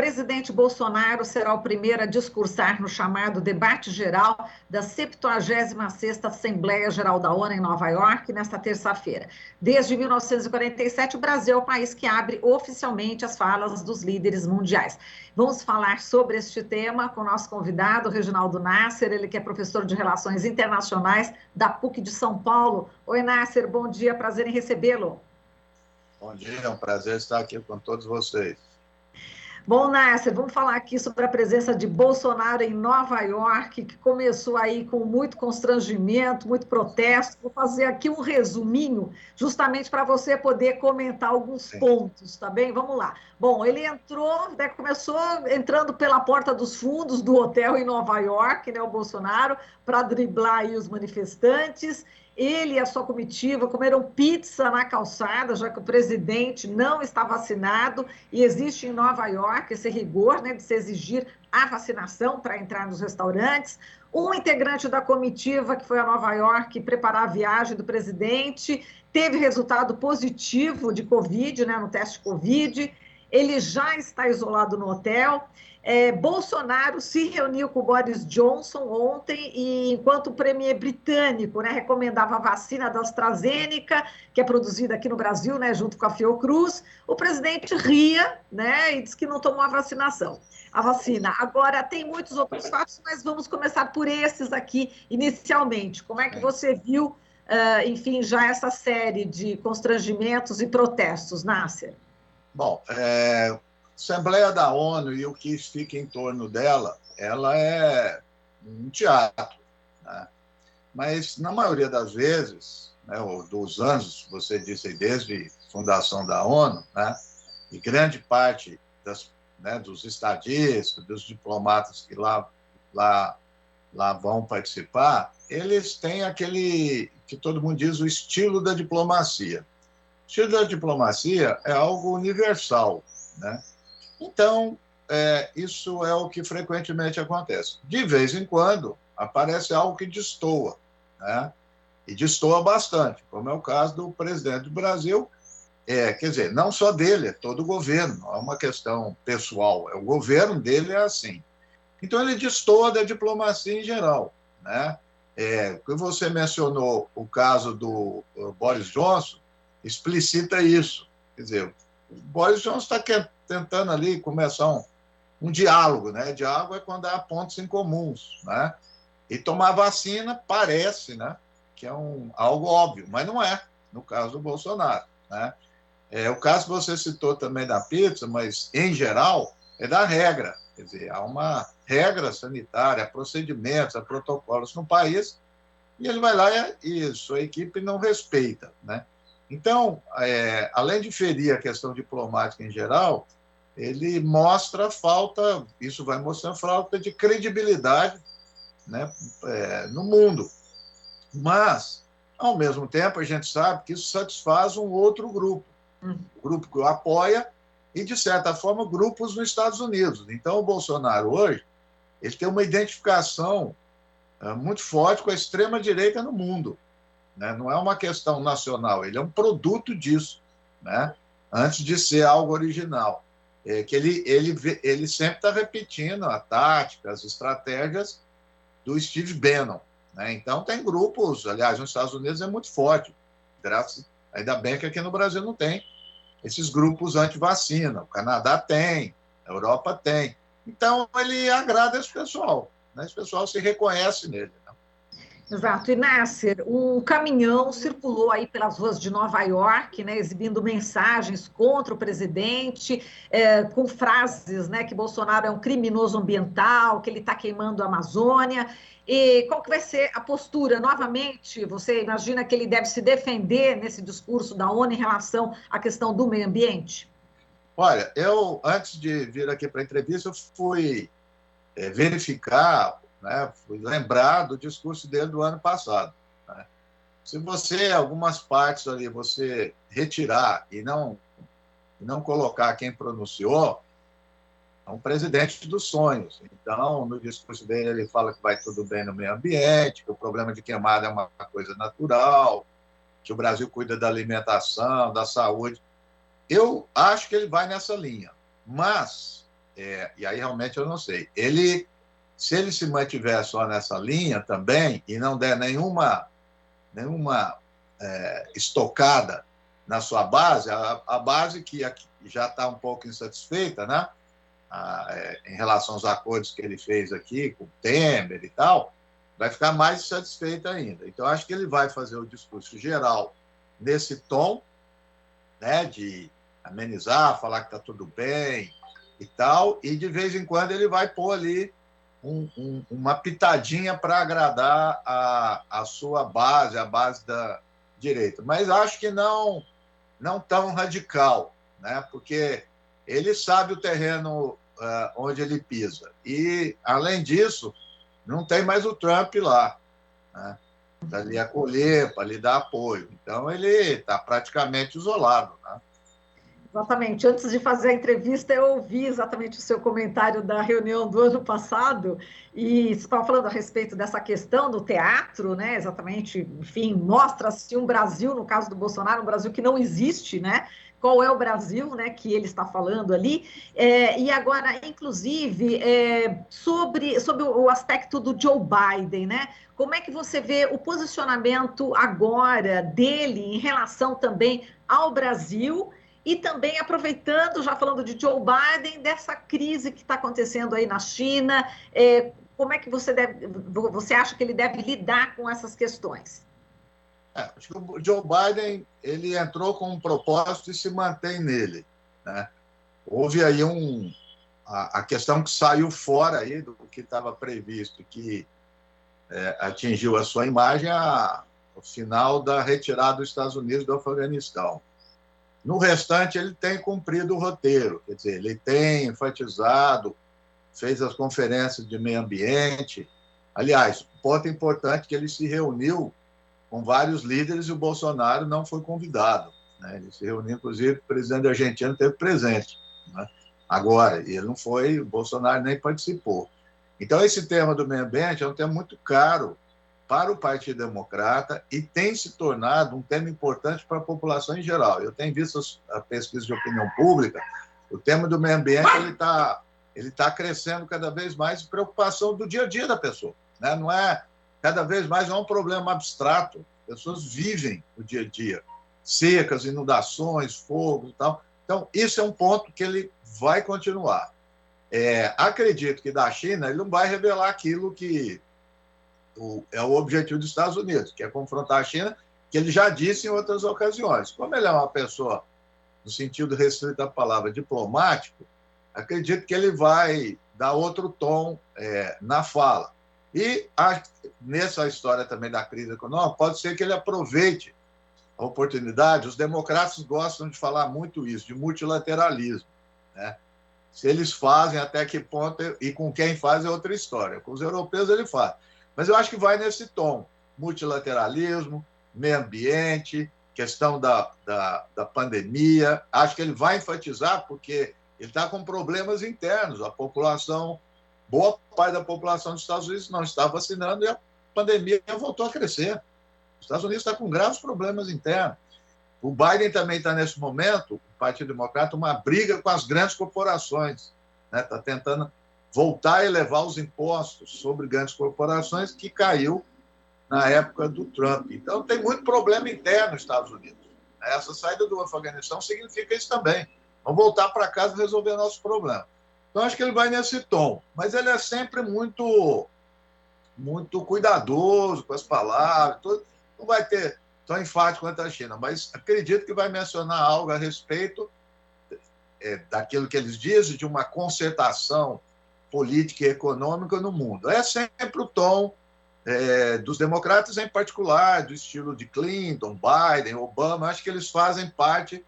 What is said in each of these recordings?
presidente Bolsonaro será o primeiro a discursar no chamado debate geral da 76ª Assembleia Geral da ONU em Nova York, nesta terça-feira. Desde 1947, o Brasil é o país que abre oficialmente as falas dos líderes mundiais. Vamos falar sobre este tema com o nosso convidado, Reginaldo Nasser, ele que é professor de Relações Internacionais da PUC de São Paulo. Oi, Nasser, bom dia, prazer em recebê-lo. Bom dia, é um prazer estar aqui com todos vocês. Bom, Nasser, vamos falar aqui sobre a presença de Bolsonaro em Nova York, que começou aí com muito constrangimento, muito protesto. Vou fazer aqui um resuminho, justamente para você poder comentar alguns pontos, tá bem? Vamos lá. Bom, ele entrou, né, começou entrando pela porta dos fundos do hotel em Nova York, né, o Bolsonaro, para driblar aí os manifestantes. Ele e a sua comitiva comeram pizza na calçada, já que o presidente não está vacinado, e existe em Nova York esse rigor, né, de se exigir a vacinação para entrar nos restaurantes. Um integrante da comitiva que foi a Nova York preparar a viagem do presidente teve resultado positivo de Covid, né, no teste Covid. Ele já está isolado no hotel. Bolsonaro se reuniu com o Boris Johnson ontem, e enquanto o premier britânico, né, recomendava a vacina da AstraZeneca, que é produzida aqui no Brasil, né, junto com a Fiocruz, o presidente ria, né, e disse que não tomou a vacina. Agora, tem muitos outros fatos, mas vamos começar por esses aqui inicialmente. Como é que você viu, enfim, já essa série de constrangimentos e protestos, Nasser? Bom, a Assembleia da ONU e o que fica em torno dela, ela é um teatro, né? Mas, na maioria das vezes, né, ou dos anos, você disse aí, desde a fundação da ONU, né, e grande parte dos estadistas, dos diplomatas que lá vão participar, eles têm aquele que todo mundo diz, o estilo da diplomacia. O estilo da diplomacia é algo universal, né? Então, isso é o que frequentemente acontece. De vez em quando, aparece algo que destoa, né? E destoa bastante, como é o caso do presidente do Brasil. Quer dizer, não só dele, é todo o governo, não é uma questão pessoal, o governo dele é assim. Então, ele destoa da diplomacia em geral, né? Você mencionou o caso do Boris Johnson, explicita isso. Quer dizer, o Boris Johnson está tentando ali começar um diálogo, né? Diálogo é quando há pontos em comuns, né? E tomar vacina parece, né, que é algo óbvio, mas não é, no caso do Bolsonaro, né? O caso que você citou também da pizza, mas, em geral, é da regra. Quer dizer, há uma regra sanitária, procedimentos, há protocolos no país, e ele vai lá e sua equipe não respeita, né? Então, além de ferir a questão diplomática em geral, ele mostra falta, isso vai mostrando falta de credibilidade, né, no mundo. Mas, ao mesmo tempo, a gente sabe que isso satisfaz um outro grupo, o grupo que o apoia e, de certa forma, grupos nos Estados Unidos. Então, o Bolsonaro, hoje, ele tem uma identificação muito forte com a extrema-direita no mundo, né? Não é uma questão nacional, ele é um produto disso, né? Antes de ser algo original. Que ele sempre está repetindo a tática, as estratégias do Steve Bannon, né? Então, tem grupos, aliás, nos Estados Unidos é muito forte, ainda bem que aqui no Brasil não tem esses grupos anti-vacina, o Canadá tem, a Europa tem. Então, ele agrada esse pessoal, né? Esse pessoal se reconhece nele, né? Exato. E, Nasser, um caminhão circulou aí pelas ruas de Nova York, né, exibindo mensagens contra o presidente, com frases, né, que Bolsonaro é um criminoso ambiental, que ele está queimando a Amazônia. E qual que vai ser a postura? Novamente, você imagina que ele deve se defender nesse discurso da ONU em relação à questão do meio ambiente? Olha, antes de vir aqui para a entrevista, eu fui verificar, né, fui lembrar do discurso dele do ano passado, né? Se você, algumas partes ali, você retirar e não colocar quem pronunciou, é um presidente dos sonhos. Então, no discurso dele, ele fala que vai tudo bem no meio ambiente, que o problema de queimada é uma coisa natural, que o Brasil cuida da alimentação, da saúde. Eu acho que ele vai nessa linha, mas E aí realmente eu não sei. Se ele se mantiver só nessa linha também e não der nenhuma estocada na sua base, a base que já está um pouco insatisfeita, né? Em relação aos acordos que ele fez aqui com o Temer e tal, vai ficar mais insatisfeita ainda. Então, acho que ele vai fazer o discurso geral nesse tom, né, de amenizar, falar que está tudo bem e tal, e de vez em quando ele vai pôr ali uma pitadinha para agradar a sua base, a base da direita. Mas acho que não tão radical, né? Porque ele sabe o terreno onde ele pisa. E, além disso, não tem mais o Trump lá, né? Para lhe acolher, para lhe dar apoio. Então, ele está praticamente isolado, né? Exatamente. Antes de fazer a entrevista, eu ouvi exatamente o seu comentário da reunião do ano passado, e você estava falando a respeito dessa questão do teatro, né? Exatamente, enfim, mostra-se um Brasil, no caso do Bolsonaro, um Brasil que não existe, né? Qual é o Brasil, né, que ele está falando ali? E agora, inclusive, sobre o aspecto do Joe Biden, né? Como é que você vê o posicionamento agora dele em relação também ao Brasil? E também aproveitando, já falando de Joe Biden, dessa crise que está acontecendo aí na China, como é que você acha que ele deve lidar com essas questões? Acho que o Joe Biden ele entrou com um propósito e se mantém nele, né? Houve aí a questão que saiu fora aí do que estava previsto, que atingiu a sua imagem o final da retirada dos Estados Unidos do Afeganistão. No restante, ele tem cumprido o roteiro, quer dizer, ele tem enfatizado, fez as conferências de meio ambiente. Aliás, um ponto importante é que ele se reuniu com vários líderes e o Bolsonaro não foi convidado, né? Ele se reuniu, inclusive, o presidente da Argentina esteve presente, né? Agora, e ele não foi, o Bolsonaro nem participou. Então, esse tema do meio ambiente é um tema muito caro para o Partido Democrata e tem se tornado um tema importante para a população em geral. Eu tenho visto a pesquisa de opinião pública, o tema do meio ambiente ele tá crescendo cada vez mais, preocupação do dia a dia da pessoa, né? Não é cada vez mais é um problema abstrato. As pessoas vivem o dia a dia, secas, inundações, fogo e tal. Então, isso é um ponto que ele vai continuar. Acredito que da China ele não vai revelar aquilo que é o objetivo dos Estados Unidos, que é confrontar a China, que ele já disse em outras ocasiões. Como ele é uma pessoa, no sentido restrito da palavra, diplomático, acredito que ele vai dar outro tom na fala. E nessa história também da crise econômica, pode ser que ele aproveite a oportunidade. Os democratas gostam de falar muito isso, de multilateralismo, né? Se eles fazem, até que ponto, e com quem faz é outra história. Com os europeus ele faz. Mas eu acho que vai nesse tom. Multilateralismo, meio ambiente, questão da pandemia. Acho que ele vai enfatizar, porque ele está com problemas internos. A população, boa parte da população dos Estados Unidos não está vacinando e a pandemia voltou a crescer. Os Estados Unidos está com graves problemas internos. O Biden também está, nesse momento, o Partido Democrata, uma briga com as grandes corporações, né? Está tentando voltar a elevar os impostos sobre grandes corporações, que caiu na época do Trump. Então, tem muito problema interno nos Estados Unidos. Essa saída do Afeganistão significa isso também. Vamos voltar para casa e resolver nossos problemas. Então, acho que ele vai nesse tom. Mas ele é sempre muito cuidadoso com as palavras. Não vai ter tão enfático quanto a China, mas acredito que vai mencionar algo a respeito daquilo que eles dizem, de uma concertação política e econômica no mundo. É sempre o tom dos democratas, em particular, do estilo de Clinton, Biden, Obama. Acho que eles fazem parte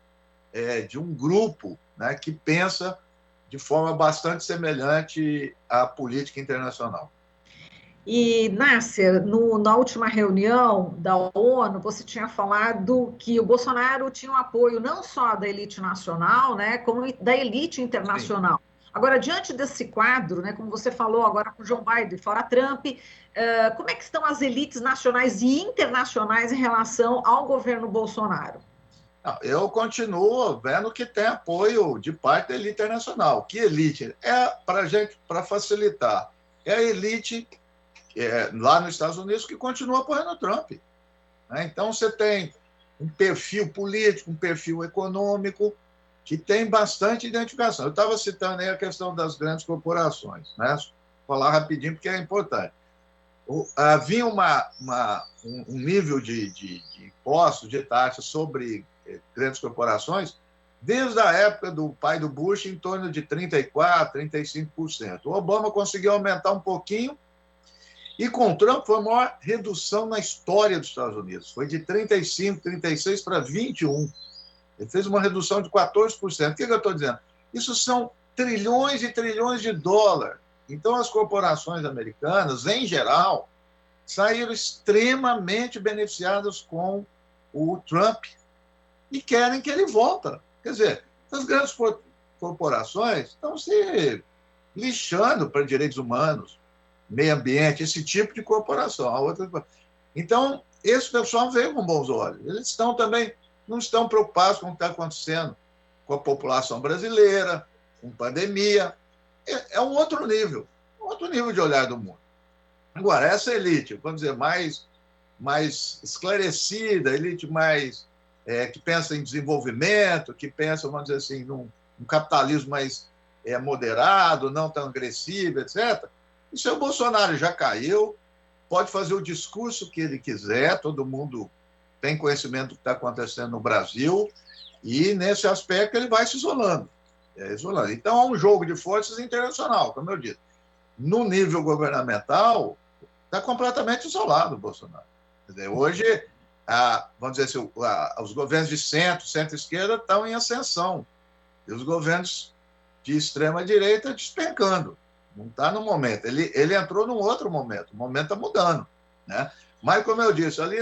de um grupo, né, que pensa de forma bastante semelhante à política internacional. E, Nasser, na última reunião da ONU, você tinha falado que o Bolsonaro tinha um apoio não só da elite nacional, né, como da elite internacional. Sim. Agora, diante desse quadro, né, como você falou agora com o Joe Biden, fora Trump, como é que estão as elites nacionais e internacionais em relação ao governo Bolsonaro? Não, eu continuo vendo que tem apoio de parte da elite internacional. Que elite? É para gente, para facilitar. É a elite lá nos Estados Unidos que continua apoiando o Trump. Né? Então, você tem um perfil político, um perfil econômico, que tem bastante identificação. Eu estava citando aí a questão das grandes corporações, né? Vou falar rapidinho, porque é importante. Havia um nível de impostos, de taxas sobre grandes corporações, desde a época do pai do Bush, em torno de 34%, 35%. O Obama conseguiu aumentar um pouquinho, e com o Trump foi a maior redução na história dos Estados Unidos. Foi de 35%, 36% para 21%. Ele fez uma redução de 14%. O que eu estou dizendo? Isso são trilhões e trilhões de dólares. Então, as corporações americanas, em geral, saíram extremamente beneficiadas com o Trump e querem que ele volte. Quer dizer, as grandes corporações estão se lixando para direitos humanos, meio ambiente, esse tipo de corporação. Então, esse pessoal veio com bons olhos. Eles estão também, não estão preocupados com o que está acontecendo com a população brasileira, com pandemia. É um outro nível de olhar do mundo. Agora, essa elite, vamos dizer, mais esclarecida, elite mais que pensa em desenvolvimento, que pensa, vamos dizer assim, num capitalismo mais moderado, não tão agressivo, etc. O seu Bolsonaro já caiu, pode fazer o discurso que ele quiser, todo mundo tem conhecimento do que está acontecendo no Brasil, e, nesse aspecto, ele vai se isolando. Isolando. Então, há um jogo de forças internacional, como eu disse. No nível governamental, está completamente isolado o Bolsonaro. Quer dizer, hoje, vamos dizer assim, os governos de centro-esquerda estão em ascensão, e os governos de extrema-direita despencando. Não está no momento. Ele entrou num outro momento. O momento está mudando. Né? Mas, como eu disse, ali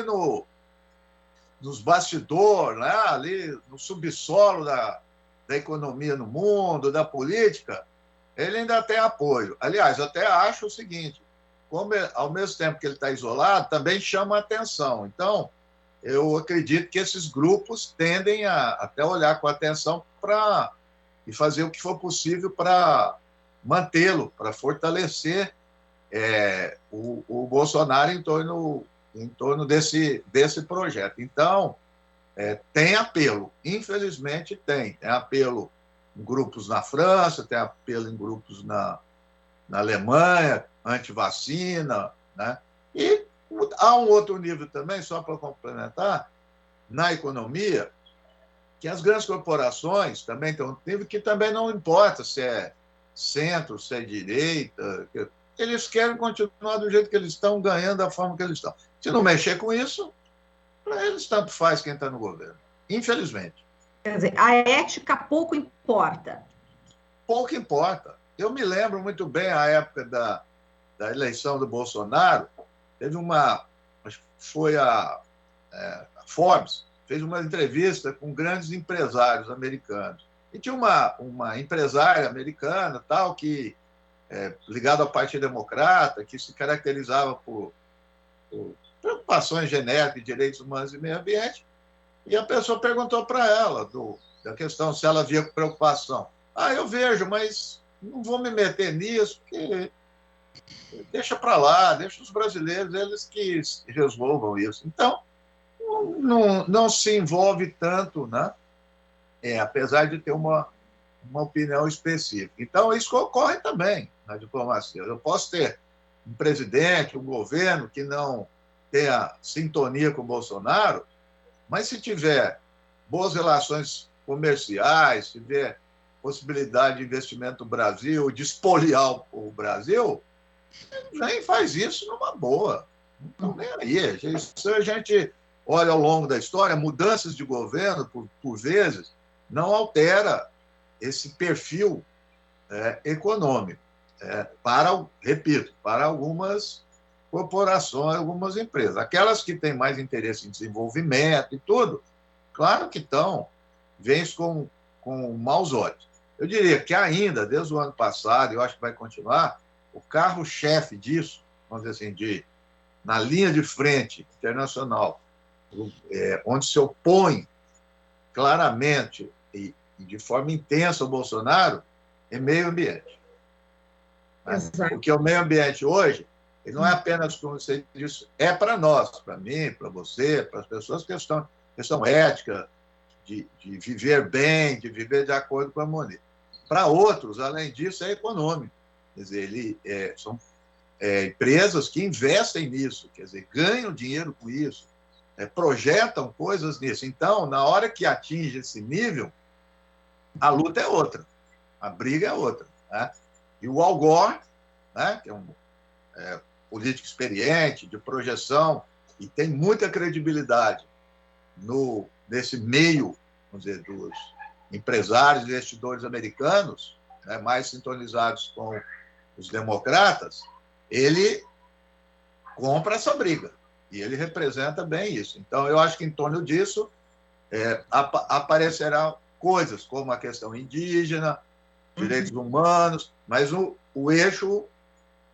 nos bastidores, né? Ali no subsolo da economia no mundo, da política, ele ainda tem apoio. Aliás, eu até acho o seguinte, como ao mesmo tempo que ele está isolado, também chama atenção. Então, eu acredito que esses grupos tendem a até olhar com atenção e fazer o que for possível para mantê-lo, para fortalecer o Bolsonaro em torno desse projeto. Então, tem apelo, infelizmente tem. Tem apelo em grupos na França, tem apelo em grupos na Alemanha, anti-vacina, né? E há um outro nível também, só para complementar, na economia, que as grandes corporações também têm um nível que também não importa se é centro, se é direita, eles querem continuar do jeito que eles estão, ganhando da forma que eles estão. Se não mexer com isso, para eles tanto faz quem está no governo, infelizmente. Quer dizer, a ética pouco importa. Pouco importa. Eu me lembro muito bem a época da eleição do Bolsonaro, teve acho que foi a Forbes, fez uma entrevista com grandes empresários americanos. E tinha uma empresária americana, tal, que ligada ao Partido Democrata, que se caracterizava por preocupações genéricas de direitos humanos e meio ambiente, e a pessoa perguntou para ela da questão se ela via preocupação. Eu vejo, mas não vou me meter nisso, porque deixa para lá, deixa os brasileiros, eles que resolvam isso. Então, não se envolve tanto, né? Apesar de ter uma opinião específica. Então, isso ocorre também na diplomacia. Eu posso ter um presidente, um governo que não tenha sintonia com o Bolsonaro, mas se tiver boas relações comerciais, se tiver possibilidade de investimento no Brasil, de espoliar o Brasil, já faz isso numa boa. Não estão nem aí. Isso a gente olha ao longo da história, mudanças de governo, por vezes, não altera esse perfil econômico. Repito, para algumas corporações, algumas empresas. Aquelas que têm mais interesse em desenvolvimento e tudo, claro que veem isso com maus olhos. Eu diria que ainda, desde o ano passado, eu acho que vai continuar, o carro-chefe disso, vamos dizer assim, na linha de frente internacional, onde se opõe claramente e de forma intensa o Bolsonaro é meio ambiente. Né? Porque o meio ambiente hoje, ele não é apenas, como você disse, é para nós, para mim, para você, para as pessoas, questão ética, de viver bem, de viver de acordo com a harmonia. Para outros, além disso, é econômico. Quer dizer, são empresas que investem nisso, quer dizer, ganham dinheiro com isso, projetam coisas nisso. Então, na hora que atinge esse nível, a luta é outra, a briga é outra. Né? E o Al Gore, né, que é um político experiente, de projeção, e tem muita credibilidade nesse meio, vamos dizer, dos empresários e investidores americanos, né, mais sintonizados com os democratas, ele compra essa briga. E ele representa bem isso. Então, eu acho que em torno disso aparecerão coisas como a questão indígena, direitos humanos, mas o eixo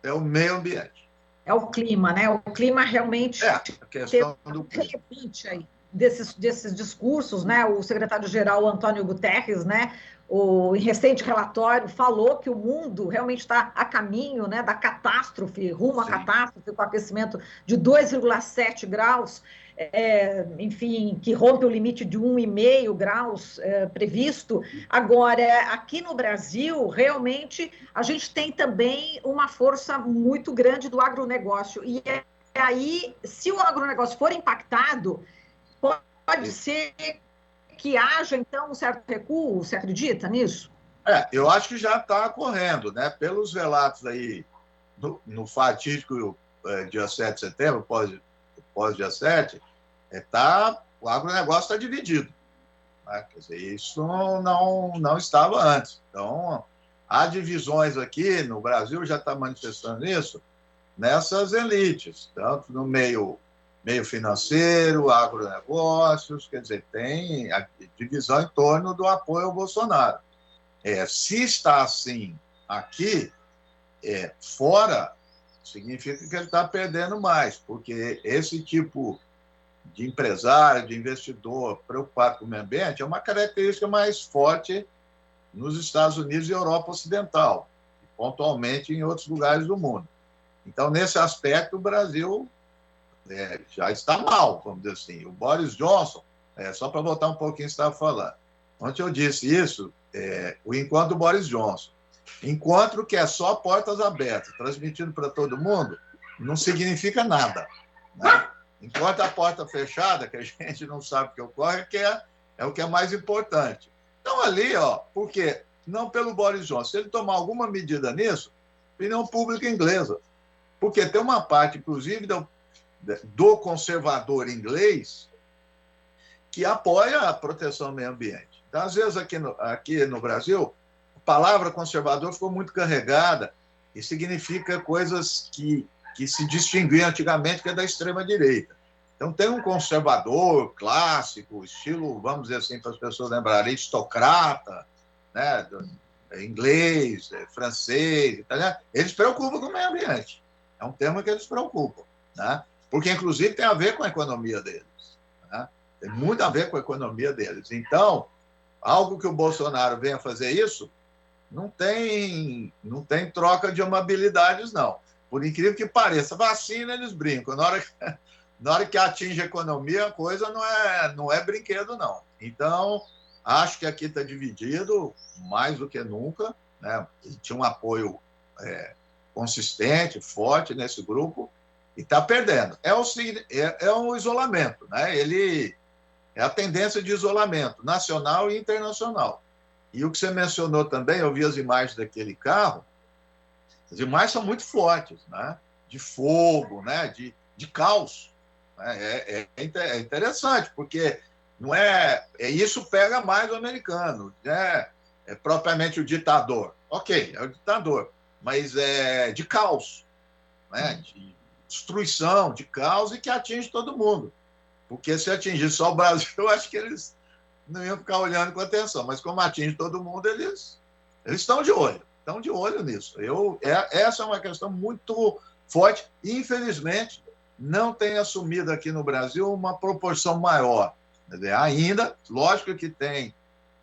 é o meio ambiente. É o clima, né? O clima realmente a questão do relevante aí desses discursos, né? O secretário-geral Antônio Guterres, né? Em recente relatório, falou que o mundo realmente está a caminho, né, da catástrofe, rumo à catástrofe, com aquecimento de 2,7 graus, enfim, que rompe o limite de 1,5 graus previsto. Agora, aqui no Brasil, realmente, a gente tem também uma força muito grande do agronegócio. E aí, se o agronegócio for impactado, pode ser que haja, então, um certo recuo. Você acredita nisso? Eu acho que já está ocorrendo, né? Pelos relatos aí, no fatídico dia 7 de setembro, pós-dia 7, o agronegócio está dividido. Né? Quer dizer, isso não estava antes. Então, há divisões aqui no Brasil, já está manifestando isso, nessas elites, tanto no meio financeiro, agronegócios, quer dizer, tem a divisão em torno do apoio ao Bolsonaro. Se está assim aqui, fora, significa que ele está perdendo mais, porque esse tipo de empresário, de investidor preocupado com o meio ambiente é uma característica mais forte nos Estados Unidos e Europa Ocidental, e pontualmente em outros lugares do mundo. Então, nesse aspecto, o Brasil já está mal, vamos dizer assim. O Boris Johnson, só para voltar um pouquinho que você estava falando, ontem eu disse isso, o encontro do Boris Johnson. Encontro que é só portas abertas, transmitido para todo mundo, não significa nada. Né? Enquanto a porta fechada, que a gente não sabe o que ocorre, é o que é mais importante. Então, ali, por quê? Não pelo Boris Johnson. Se ele tomar alguma medida nisso, opinião pública inglesa. Porque tem uma parte, inclusive, do conservador inglês que apoia a proteção ao meio ambiente. Então, às vezes, aqui no Brasil, a palavra conservador ficou muito carregada e significa coisas que se distinguiam antigamente, que é da extrema-direita. Então, tem um conservador clássico, estilo, vamos dizer assim, para as pessoas lembrarem, aristocrata, né, inglês, francês, italiano, eles se preocupam com o meio ambiente. É um tema que eles se preocupam, né? Porque, inclusive, tem a ver com a economia deles. Né? Tem muito a ver com a economia deles. Então, algo que o Bolsonaro venha fazer isso, não tem troca de amabilidades, não. Por incrível que pareça, vacina, eles brincam. Na hora que atinge a economia, a coisa não é brinquedo, não. Então, acho que aqui está dividido mais do que nunca. Né? Tinha um apoio consistente, forte nesse grupo, e está perdendo. É um isolamento. Né? É a tendência de isolamento nacional e internacional. E o que você mencionou também, eu vi as imagens daquele carro, as imagens são muito fortes, né? De fogo, né? de caos. Né? É interessante, porque não isso pega mais o americano, né? É propriamente o ditador. Ok, é o ditador, mas é de caos, né? De destruição, de caos, e que atinge todo mundo. Porque se atingir só o Brasil, eu acho que eles não iam ficar olhando com atenção. Mas como atinge todo mundo, eles estão de olho. Estão de olho nisso. Essa é uma questão muito forte. Infelizmente, não tem assumido aqui no Brasil uma proporção maior Quer dizer, ainda, lógico que tem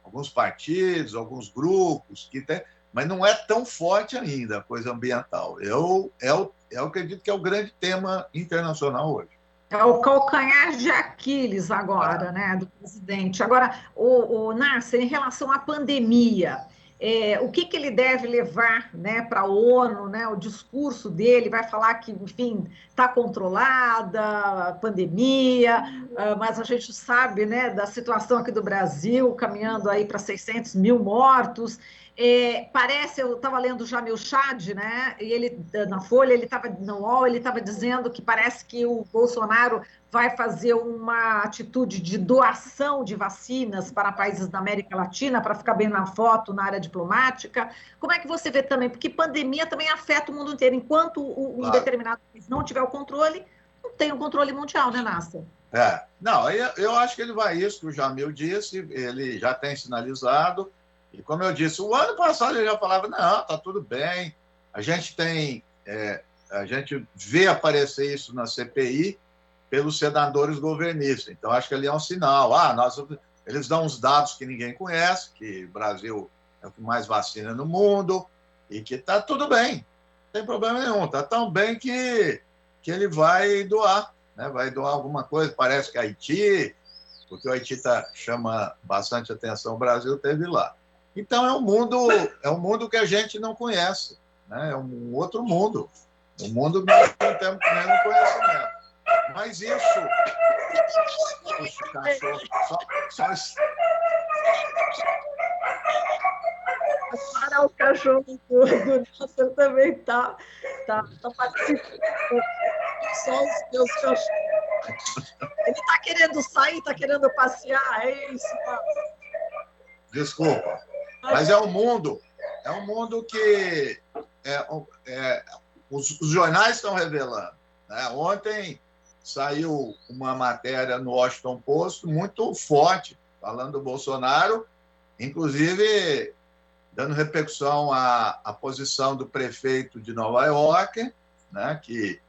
alguns partidos, alguns grupos que tem, mas não é tão forte ainda a coisa ambiental. Eu acredito que é o grande tema internacional hoje. É o calcanhar de Aquiles Ah, agora, né, do presidente. Agora, o Nasser, em relação à pandemia, o que, que ele deve levar, né, para a ONU, né, o discurso dele vai falar que, enfim, está controlada a pandemia, mas a gente sabe, né, da situação aqui do Brasil, caminhando aí para 600 mil mortos. Parece, eu estava lendo o Jamil Chad, né? E ele na Folha, ele estava no UOL, ele estava dizendo que parece que o Bolsonaro vai fazer uma atitude de doação de vacinas para países da América Latina para ficar bem na foto na área diplomática. Como é que você vê também? Porque pandemia também afeta o mundo inteiro. Enquanto um claro. determinado país não tiver o controle, não tem o controle mundial, né, Nassa? Não, eu acho que ele vai isso que o Jamil disse, ele já tem sinalizado, e como eu disse, o ano passado ele já falava, não, está tudo bem, a gente tem, a gente vê aparecer isso na CPI pelos senadores governistas, então acho que ali é um sinal, eles dão uns dados que ninguém conhece, que o Brasil é o que mais vacina no mundo, e que está tudo bem, não tem problema nenhum, está tão bem que ele vai doar, né? Vai doar alguma coisa, parece que Haiti, porque o Haiti chama bastante atenção, o Brasil teve lá. Então é um mundo que a gente não conhece, né? É um outro mundo, um mundo que nós não temos nenhum conhecimento. Mas isso, puxa, cachorro, só Para o cachorro do Nasser também tá participando. Só os meus cachorros. Ele está querendo sair, está querendo passear, é isso. desculpa, mas é um mundo que é, os jornais estão revelando, né? Ontem saiu uma matéria no Washington Post muito forte, falando do Bolsonaro, inclusive dando repercussão à posição do prefeito de Nova York, né, que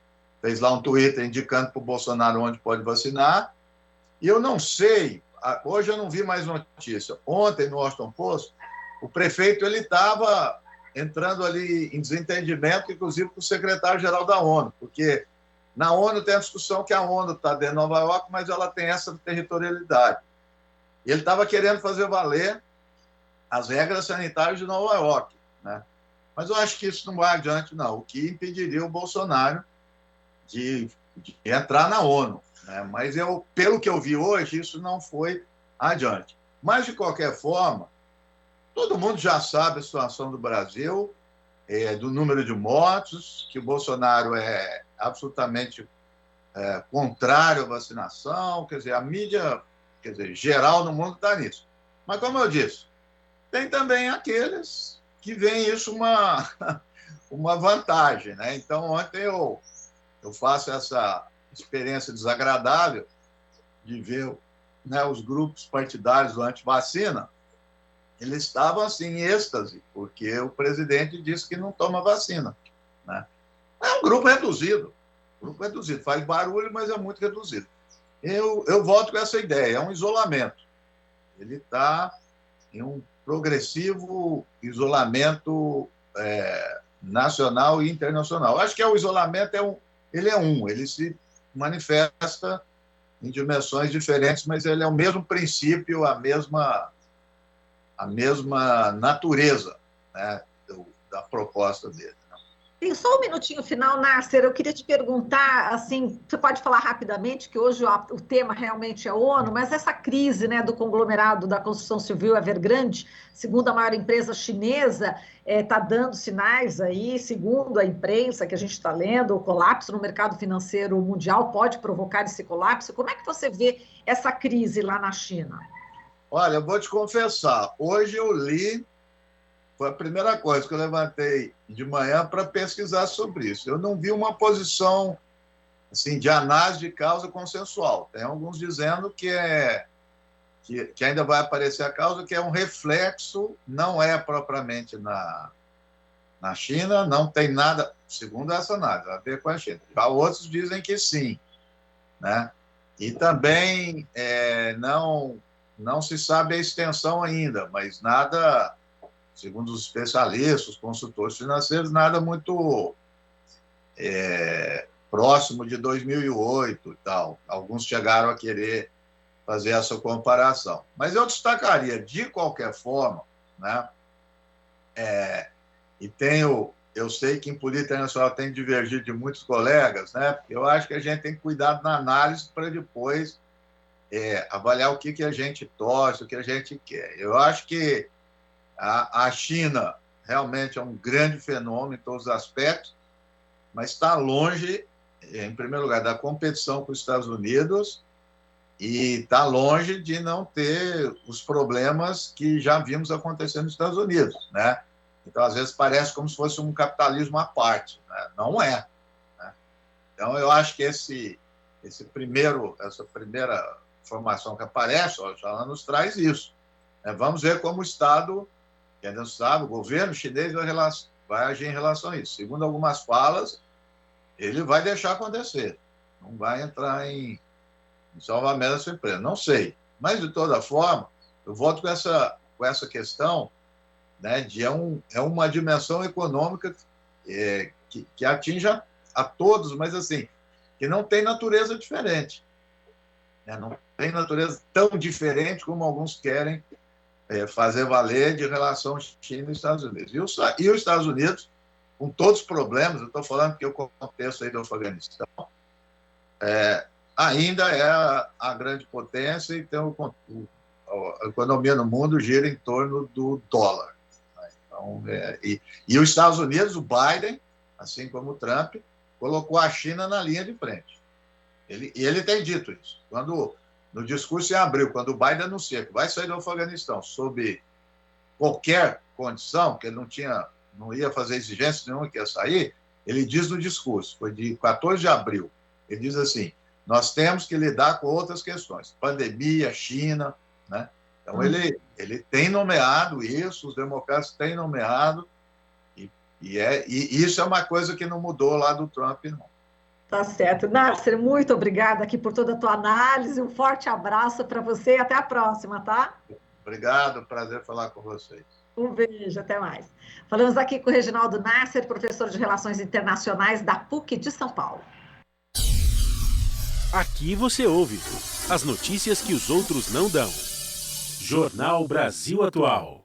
fez lá um Twitter indicando para o Bolsonaro onde pode vacinar. E eu não sei, hoje eu não vi mais notícia. Ontem, no Washington Post, o prefeito ele estava entrando ali em desentendimento, inclusive com o secretário-geral da ONU, porque na ONU tem a discussão que a ONU está dentro de Nova York, mas ela tem essa territorialidade. E ele estava querendo fazer valer as regras sanitárias de Nova York, né? Mas eu acho que isso não vai adiante, não. O que impediria o Bolsonaro de entrar na ONU, né? Mas pelo que eu vi hoje, isso não foi adiante. Mas, de qualquer forma, todo mundo já sabe a situação do Brasil, do número de mortos, que o Bolsonaro é absolutamente contrário à vacinação, quer dizer, a mídia, quer dizer, geral no mundo está nisso. Mas, como eu disse, tem também aqueles que veem isso uma vantagem, né? Então, ontem eu faço essa experiência desagradável de ver, né, os grupos partidários do antivacina, eles estavam assim em êxtase, porque o presidente disse que não toma vacina, né? É um grupo reduzido, faz barulho, mas é muito reduzido. Eu volto com essa ideia, é um isolamento. Ele está em um progressivo isolamento nacional e internacional. Acho que o isolamento ele se manifesta em dimensões diferentes, mas ele é o mesmo princípio, a mesma natureza, né, da proposta dele. Tem só um minutinho final, Nasser. Eu queria te perguntar, assim, você pode falar rapidamente, que hoje o tema realmente é ONU, mas essa crise, né, do conglomerado da construção civil Evergrande, segundo a maior empresa chinesa, está dando sinais aí, segundo a imprensa que a gente está lendo, o colapso no mercado financeiro mundial pode provocar esse colapso. Como é que você vê essa crise lá na China? Olha, eu vou te confessar, hoje eu li. Foi a primeira coisa que eu levantei de manhã para pesquisar sobre isso. Eu não vi uma posição assim, de análise de causa consensual. Tem alguns dizendo que ainda vai aparecer a causa, que é um reflexo, não é propriamente na China, não tem nada, segundo essa análise, a ver com a China. Já outros dizem que sim, né? E também não se sabe a extensão ainda, mas nada, segundo os especialistas, os consultores financeiros, nada muito próximo de 2008 e tal. Alguns chegaram a querer fazer essa comparação. Mas eu destacaria, de qualquer forma, né, eu sei que em política internacional tem divergido de muitos colegas, né? Eu acho que a gente tem que cuidar na análise para depois avaliar o que a gente torce, o que a gente quer. Eu acho que a China realmente é um grande fenômeno em todos os aspectos, mas está longe, em primeiro lugar, da competição com os Estados Unidos e está longe de não ter os problemas que já vimos acontecer nos Estados Unidos, né? Então, às vezes, parece como se fosse um capitalismo à parte, né? Não é, né? Então, eu acho que essa primeira informação que aparece, já nos traz isso, né? Vamos ver como o Estado, que ainda não sabe, o governo chinês vai agir em relação a isso. Segundo algumas falas, ele vai deixar acontecer, não vai entrar em salvamento da surpresa. Não sei, mas, de toda forma, eu volto com essa questão, né, de uma dimensão econômica que atinge a todos, mas assim, que não tem natureza diferente, né? Não tem natureza tão diferente como alguns querem fazer valer de relação à China e Estados Unidos. E os Estados Unidos, com todos os problemas, eu estou falando que o contexto aí do Afeganistão ainda é a grande potência e tem a economia no mundo gira em torno do dólar. Então, e os Estados Unidos, o Biden, assim como o Trump, colocou a China na linha de frente. Ele tem dito isso. No discurso em abril, quando o Biden anuncia que vai sair do Afeganistão sob qualquer condição, que ele não ia fazer exigência nenhuma que ia sair, ele diz no discurso, foi de 14 de abril, ele diz assim: nós temos que lidar com outras questões, pandemia, China, né? Então, ele tem nomeado isso, os democratas têm nomeado, e isso é uma coisa que não mudou lá do Trump, não. Tá certo. Nasser, muito obrigada aqui por toda a tua análise, um forte abraço para você e até a próxima, tá? Obrigado, prazer falar com vocês. Um beijo, até mais. Falamos aqui com o Reginaldo Nasser, professor de Relações Internacionais da PUC de São Paulo. Aqui você ouve as notícias que os outros não dão. Jornal Brasil Atual.